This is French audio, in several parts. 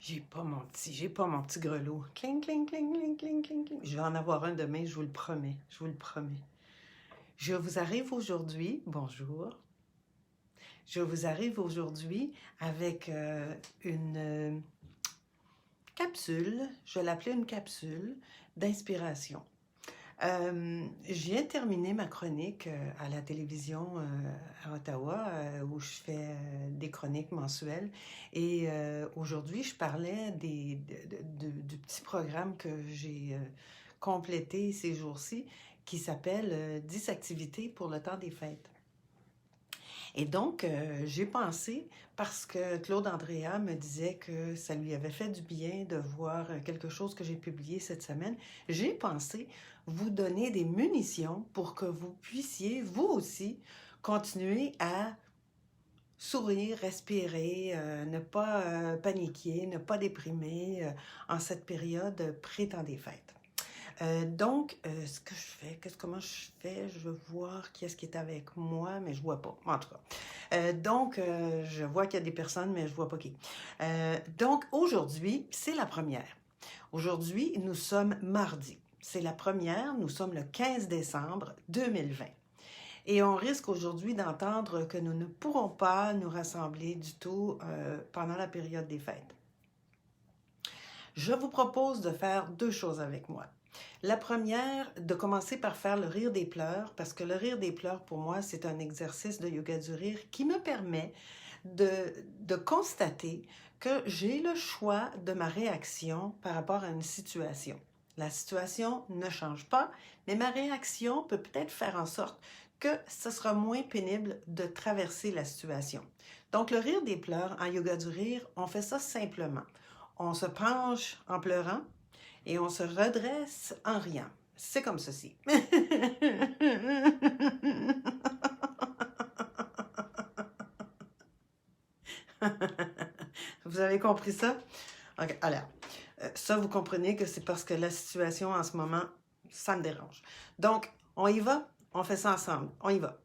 J'ai pas mon petit grelot. Cling, cling, cling, cling, cling, cling, cling. Je vais en avoir un demain, je vous le promets. Je vous le promets. Je vous arrive aujourd'hui, bonjour. Je vous arrive aujourd'hui avec une capsule, je vais l'appeler une capsule d'inspiration. Je viens de terminer ma chronique à la télévision à Ottawa où je fais des chroniques mensuelles et aujourd'hui je parlais du petit programme que j'ai complété ces jours-ci qui s'appelle 10 activités pour le temps des fêtes. Et donc, j'ai pensé, parce que Claude Andréa me disait que ça lui avait fait du bien de voir quelque chose que j'ai publié cette semaine, j'ai pensé vous donner des munitions pour que vous puissiez, vous aussi, continuer à sourire, respirer, ne pas paniquer, ne pas déprimer en cette période pré-temps des fêtes. Donc, ce que je fais, comment je fais, je veux voir qui est-ce qui est avec moi, mais je vois pas, en tout cas. Donc, je vois qu'il y a des personnes, mais je vois pas qui. Donc, aujourd'hui, c'est la première. Aujourd'hui, nous sommes mardi. C'est la première, nous sommes le 15 décembre 2020. Et on risque aujourd'hui d'entendre que nous ne pourrons pas nous rassembler du tout pendant la période des fêtes. Je vous propose de faire deux choses avec moi. La première, de commencer par faire le rire des pleurs, parce que le rire des pleurs, pour moi, c'est un exercice de yoga du rire qui me permet de constater que j'ai le choix de ma réaction par rapport à une situation. La situation ne change pas, mais ma réaction peut peut-être faire en sorte que ce sera moins pénible de traverser la situation. Donc, le rire des pleurs, en yoga du rire, on fait ça simplement. On se penche en pleurant, et on se redresse en riant. C'est comme ceci. Vous avez compris ça? Okay. Alors, ça, vous comprenez que c'est parce que la situation en ce moment, ça me dérange. Donc, on y va? On fait ça ensemble. On y va.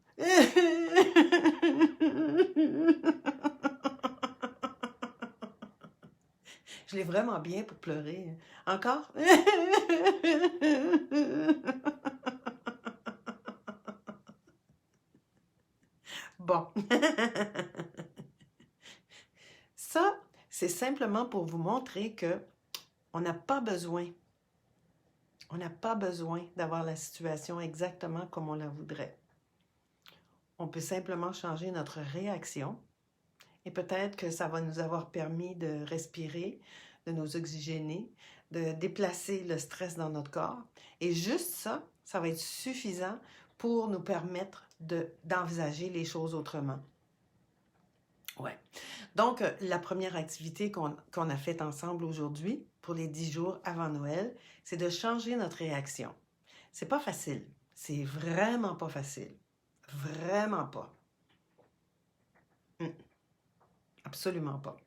Je l'ai vraiment bien pour pleurer. Encore? Bon. Ça, c'est simplement pour vous montrer que on n'a pas besoin d'avoir la situation exactement comme on la voudrait. On peut simplement changer notre réaction et peut-être que ça va nous avoir permis de respirer, de nous oxygéner, de déplacer le stress dans notre corps. Et juste ça, ça va être suffisant pour nous permettre d'envisager les choses autrement. Ouais. Donc, la première activité qu'on a faite ensemble aujourd'hui, pour les 10 jours avant Noël, c'est de changer notre réaction. C'est pas facile. C'est vraiment pas facile. Vraiment pas. Absolument pas.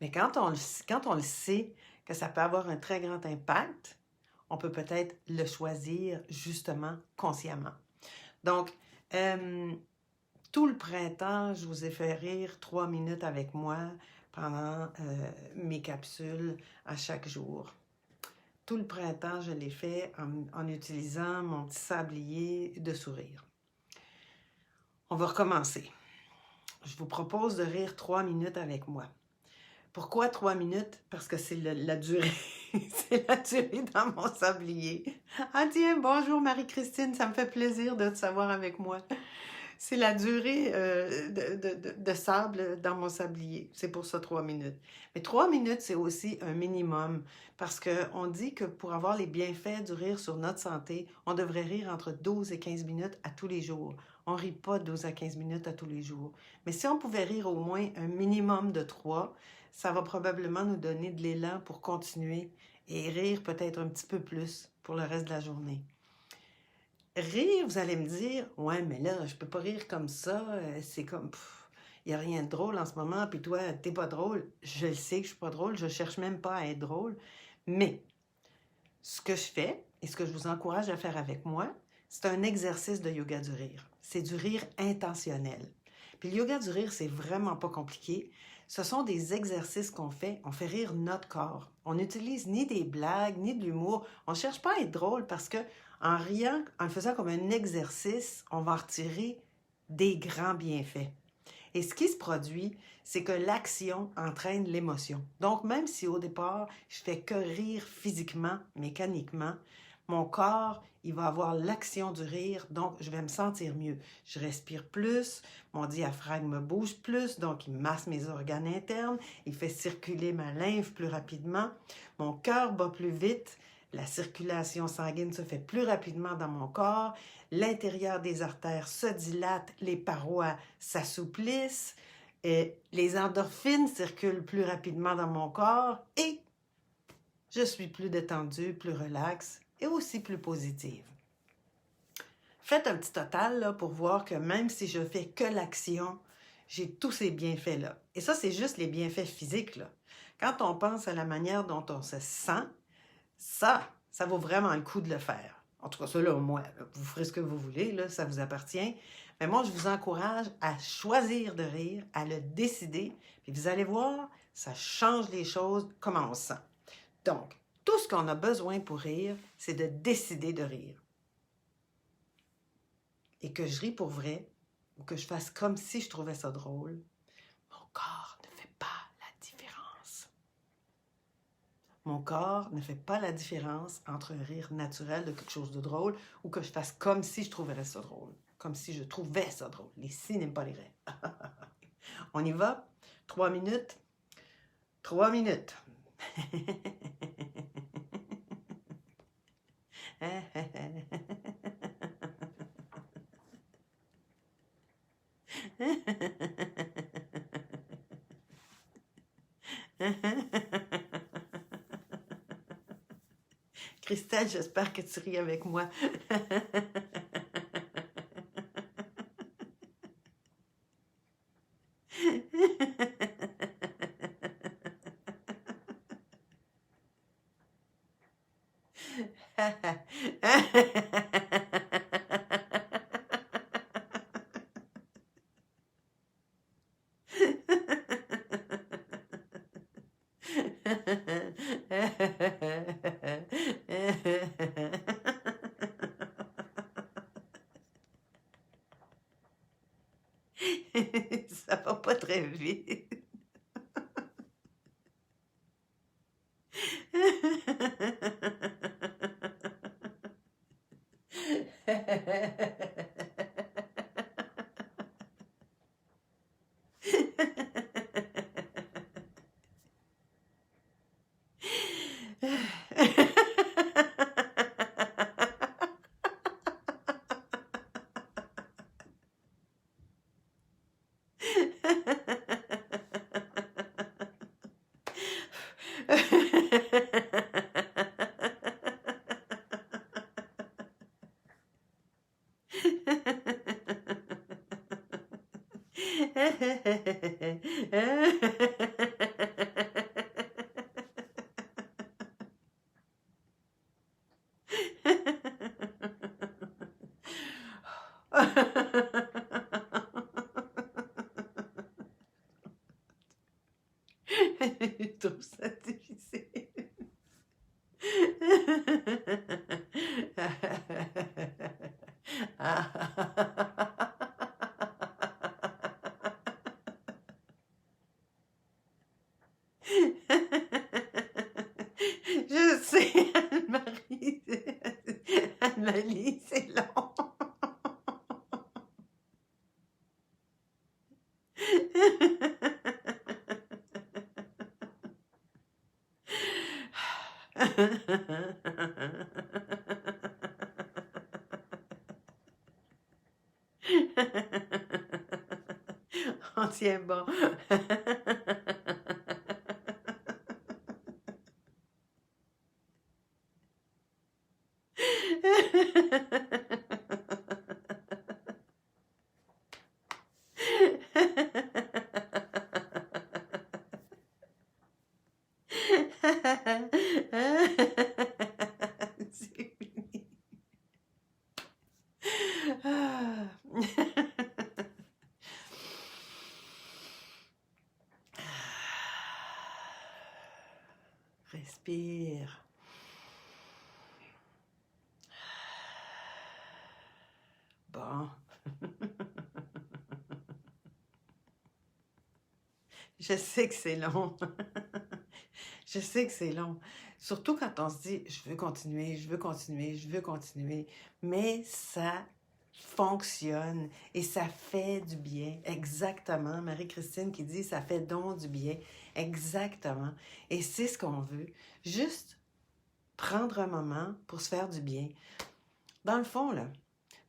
Mais quand on le sait que ça peut avoir un très grand impact, on peut peut-être le choisir justement consciemment. Donc, tout le printemps, je vous ai fait rire 3 minutes avec moi pendant mes capsules à chaque jour. Tout le printemps, je l'ai fait en utilisant mon petit sablier de sourire. On va recommencer. Je vous propose de rire 3 minutes avec moi. Pourquoi 3 minutes? Parce que c'est la durée. C'est la durée dans mon sablier. Ah tiens, bonjour Marie-Christine, ça me fait plaisir de te savoir avec moi. C'est la durée de sable dans mon sablier. C'est pour ça 3 minutes. Mais 3 minutes, c'est aussi un minimum parce qu'on dit que pour avoir les bienfaits du rire sur notre santé, on devrait rire entre 12 et 15 minutes à tous les jours. On ne rit pas 12 à 15 minutes à tous les jours. Mais si on pouvait rire au moins un minimum de 3, ça va probablement nous donner de l'élan pour continuer et rire peut-être un petit peu plus pour le reste de la journée. Rire, vous allez me dire, ouais, mais là, je peux pas rire comme ça, c'est comme, il n'y a rien de drôle en ce moment, puis toi, t'es pas drôle. Je le sais que je suis pas drôle, je cherche même pas à être drôle, mais ce que je fais, et ce que je vous encourage à faire avec moi, c'est un exercice de yoga du rire. C'est du rire intentionnel. Puis le yoga du rire, c'est vraiment pas compliqué. Ce sont des exercices qu'on fait. On fait rire notre corps. On n'utilise ni des blagues, ni de l'humour. On ne cherche pas à être drôle parce que en riant, en le faisant comme un exercice, on va en retirer des grands bienfaits. Et ce qui se produit, c'est que l'action entraîne l'émotion. Donc, même si au départ, je fais que rire physiquement, mécaniquement, mon corps, il va avoir l'action du rire, donc je vais me sentir mieux. Je respire plus, mon diaphragme bouge plus, donc il masse mes organes internes, il fait circuler ma lymphe plus rapidement, mon cœur bat plus vite, la circulation sanguine se fait plus rapidement dans mon corps, l'intérieur des artères se dilate, les parois s'assouplissent, et les endorphines circulent plus rapidement dans mon corps et je suis plus détendue, plus relaxe et aussi plus positive. Faites un petit total là, pour voir que même si je fais que l'action, j'ai tous ces bienfaits-là. Et ça, c'est juste les bienfaits physiques, là. Quand on pense à la manière dont on se sent, ça vaut vraiment le coup de le faire. En tout cas, ça, là, moi, vous ferez ce que vous voulez, là, ça vous appartient. Mais moi, je vous encourage à choisir de rire, à le décider. Puis vous allez voir, ça change les choses, comment on se sent. Donc, tout ce qu'on a besoin pour rire, c'est de décider de rire. Et que je ris pour vrai, ou que je fasse comme si je trouvais ça drôle, mon corps ne fait pas la différence. Mon corps ne fait pas la différence entre un rire naturel de quelque chose de drôle ou que je fasse comme si je trouverais ça drôle. Comme si je trouvais ça drôle. Les si n'aiment pas les raies. On y va? 3 minutes? 3 minutes. Christelle, j'espère que tu ris avec moi. Ça va pas très vite. Je trouve ça difficile. Je sais, Anne-Marie, Anne-Marie, c'est long. On tient bon. C'est fini. Ah. Respire. Bon. Je sais que c'est long. Je sais que c'est long. Surtout quand on se dit, je veux continuer, je veux continuer, je veux continuer. Mais ça fonctionne et ça fait du bien. Exactement. Marie-Christine qui dit, ça fait donc du bien. Exactement. Et c'est ce qu'on veut. Juste prendre un moment pour se faire du bien. Dans le fond, là,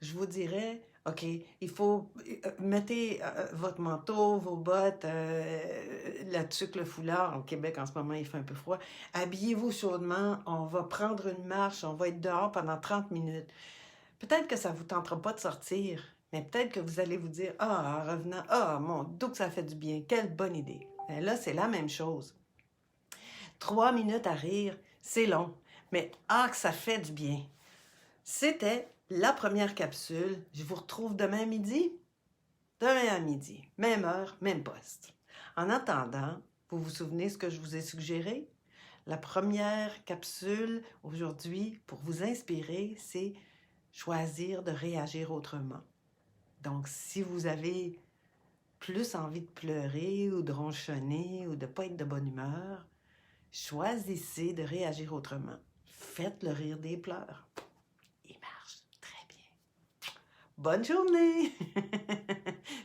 je vous dirais, OK, il faut mettez votre manteau, vos bottes, la tuque, le foulard. Au Québec, en ce moment, il fait un peu froid. Habillez-vous chaudement. On va prendre une marche. On va être dehors pendant 30 minutes. Peut-être que ça ne vous tentera pas de sortir, mais peut-être que vous allez vous dire, ah, en revenant, ah, mon Dieu, que ça fait du bien. Quelle bonne idée. Et là, c'est la même chose. 3 minutes à rire, c'est long, mais ah, que ça fait du bien. C'était la première capsule. Je vous retrouve demain midi. Demain à midi. Même heure, même poste. En attendant, vous vous souvenez ce que je vous ai suggéré? La première capsule aujourd'hui pour vous inspirer, c'est choisir de réagir autrement. Donc, si vous avez plus envie de pleurer ou de ronchonner ou de ne pas être de bonne humeur, choisissez de réagir autrement. Faites le rire des pleurs. Il marche très bien. Bonne journée!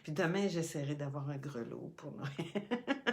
Puis demain, j'essaierai d'avoir un grelot pour Noël.